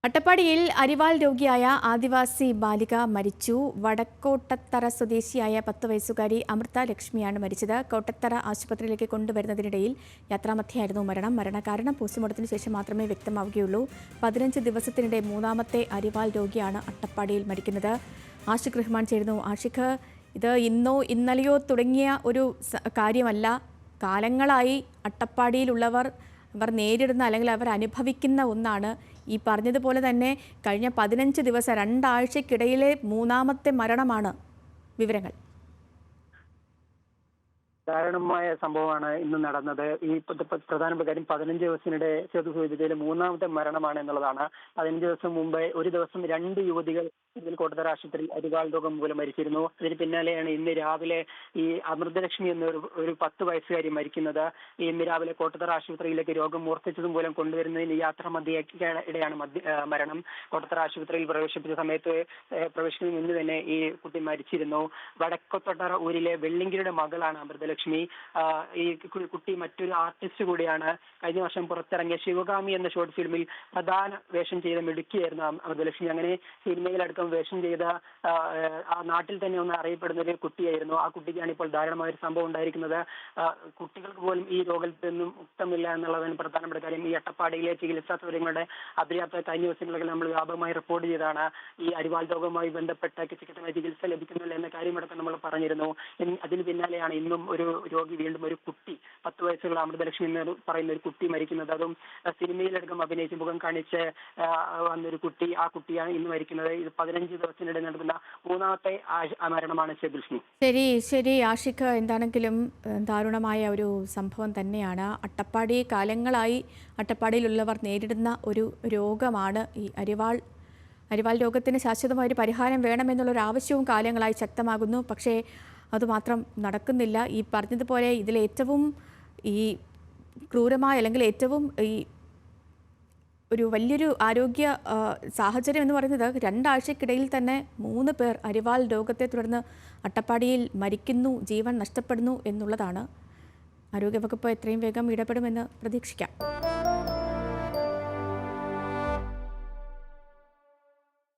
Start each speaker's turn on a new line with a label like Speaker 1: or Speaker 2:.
Speaker 1: അട്ടപ്പാടിയിൽ അരിവാൾ രോഗിയായ ആദിവാസി ബാലിക മരിച്ചു. വടക്കോട്ടത്തറ സ്വദേശിയായ 10 വയസ്സുകാരി അമൃത ലക്ഷ്മിയാണ് മരിച്ചത്. കോട്ടത്തറ ആശുപത്രിയിലേക്ക് കൊണ്ടുവരുന്നതിനിടയിൽ യാത്രാമധ്യയായിരുന്നു മരണം. മരണകാരണം പോസ്റ്റ്മോർട്ടത്തിന് ശേഷം മാത്രമേ വ്യക്തമാവുകയുള്ളൂ. 15 ദിവസത്തിനിടെ മൂന്നാമത്തെ അരിവാൾ രോഗിയാണ് അട്ടപ്പാടിയിൽ മരിക്കുന്നത്. ആഷിഖ് റഹ്മാൻ ചേരുന്നു. ആഷിഖ്, ഇത് ഇന്നോ ഇന്നലെയോ തുടങ്ങിയ ഒരു കാര്യമല്ല. കാലങ്ങളായി അട്ടപ്പാടിയിലുള്ളവർ നേരിടുന്ന അല്ലെങ്കിൽ അവർ അനുഭവിക്കുന്ന ഒന്നാണ്. ഈ പറഞ്ഞതുപോലെ തന്നെ കഴിഞ്ഞ 15 ദിവസം 2 ആഴ്ചക്കിടയിലെ മൂന്നാമത്തെ മരണമാണ്. വിവരങ്ങൾ.
Speaker 2: ദാരുണമായ സംഭവമാണ് ഇന്ന് നടന്നത്. ഈ പ്രധാനപ്പെട്ട കാര്യം 15 ദിവസത്തിനിടെ ചെറുതുരുത്തിയിലെ മൂന്നാമത്തെ മരണമാണ് എന്നുള്ളതാണ്. 15 ദിവസം മുമ്പ് ഒരു ദിവസം 2 യുവതികൾ ഇതിൽ കോട്ടത്തറ ആശുപത്രിയിൽ അരിവാൾ രോഗം മൂലം മരിച്ചിരുന്നു. അതിന് പിന്നാലെയാണ് ഇന്ന് രാവിലെ ഈ അമൃതലക്ഷ്മി എന്ന ഒരു 10 വയസ്സുകാരി മരിക്കുന്നത്. ഇന്ന് രാവിലെ കോട്ടത്തറ ആശുപത്രിയിലേക്ക് രോഗം മൂർച്ഛിച്ചത് മൂലം കൊണ്ടുവരുന്നതിന് യാത്ര ഇടെയാണ് മരണം. കോട്ടത്തറ ആശുപത്രിയിൽ പ്രവേശിപ്പിച്ച സമയത്ത് പ്രവേശിക്കുന്നതിന് മുന്ന് തന്നെ ഈ കുട്ടി മരിച്ചിരുന്നു. വടക്കോട്ടത്തറ ഊരിലെ വെള്ളിങ്കിരുടെ മകളാണ് അമൃതലക്ഷ്മി. ഈ കുട്ടി മറ്റൊരു ആർട്ടിസ്റ്റ് കൂടിയാണ്. കഴിഞ്ഞ വർഷം പുറത്തിറങ്ങിയ ശിവകാമി എന്ന ഷോർട്ട് ഫിലിമിൽ പ്രധാന വേഷം ചെയ്ത മിടുക്കിയായിരുന്നു അമൃതലക്ഷ്മി. അങ്ങനെ സിനിമയിലടക്കം വേഷം ചെയ്ത ആ നാട്ടിൽ തന്നെ ഒന്ന് അറിയപ്പെടുന്ന ഒരു കുട്ടിയായിരുന്നു. ആ കുട്ടിക്കാണ് ഇപ്പോൾ ദാരുണമായ ഒരു സംഭവം ഉണ്ടായിരിക്കുന്നത്. കുട്ടികൾക്ക് പോലും ഈ രോഗത്തിൽ നിന്നും മുക്തമില്ല എന്നുള്ളതാണ് പ്രധാനപ്പെട്ട കാര്യം. ഈ അട്ടപ്പാടിയിലെ ചികിത്സാ സൗകര്യങ്ങളുടെ അപര്യാപ്തത കഴിഞ്ഞ ദിവസങ്ങളിൽ നമ്മൾ വ്യാപകമായി റിപ്പോർട്ട് ചെയ്തതാണ്. ഈ അരിവാൾ രോഗവുമായി ബന്ധപ്പെട്ട ചികിത്സ ലഭിക്കുന്നില്ല എന്ന കാര്യമടക്കം നമ്മൾ പറഞ്ഞിരുന്നു. അതിന് പിന്നാലെയാണ് ഇന്നും ഒരു രോഗി, വീണ്ടും ഒരു കുട്ടി, 10 വയസ്സുള്ള അമൃതലക്ഷ്മി എന്ന് പറയുന്ന ഒരു കുട്ടി മരിക്കുന്നത്. അതും സിനിമയിലടക്കം അഭിനയിച്ച് മുഖം കാണിച്ച് വന്നൊരു കുട്ടി. ആ കുട്ടിയാണ് ഇന്ന് മരിക്കുന്നത്. ഇത് 15 ദിവസത്തിനിടെ നടക്കുന്ന മൂന്നാമത്തെ മരണമാണ് ലക്ഷ്മി.
Speaker 1: ശരി ആഷിഖ്, എന്താണെങ്കിലും ദാരുണമായ ഒരു സംഭവം തന്നെയാണ്. അട്ടപ്പാടി കാലങ്ങളായി അട്ടപ്പാടിയിലുള്ളവർ നേരിടുന്ന ഒരു രോഗമാണ് ഈ അരിവാൾ രോഗത്തിന് ശാശ്വതമായ ഒരു പരിഹാരം വേണമെന്നുള്ളൊരു ആവശ്യവും കാലങ്ങളായി ശക്തമാകുന്നു. പക്ഷേ അതുമാത്രം നടക്കുന്നില്ല. ഈ പറഞ്ഞതുപോലെ ഇതിലേറ്റവും ഈ ക്രൂരമായ അല്ലെങ്കിൽ ഏറ്റവും ഈ ഒരു വലിയൊരു ആരോഗ്യ സാഹചര്യം എന്ന് പറയുന്നത് 2 ആഴ്ചക്കിടയിൽ തന്നെ 3 പേർ അരിവാൾ രോഗത്തെ തുടർന്ന് അട്ടപ്പാടിയിൽ മരിക്കുന്നു, ജീവൻ നഷ്ടപ്പെടുന്നു എന്നുള്ളതാണ്. ആരോഗ്യവകുപ്പ് എത്രയും വേഗം ഇടപെടുമെന്ന് പ്രതീക്ഷിക്കാം.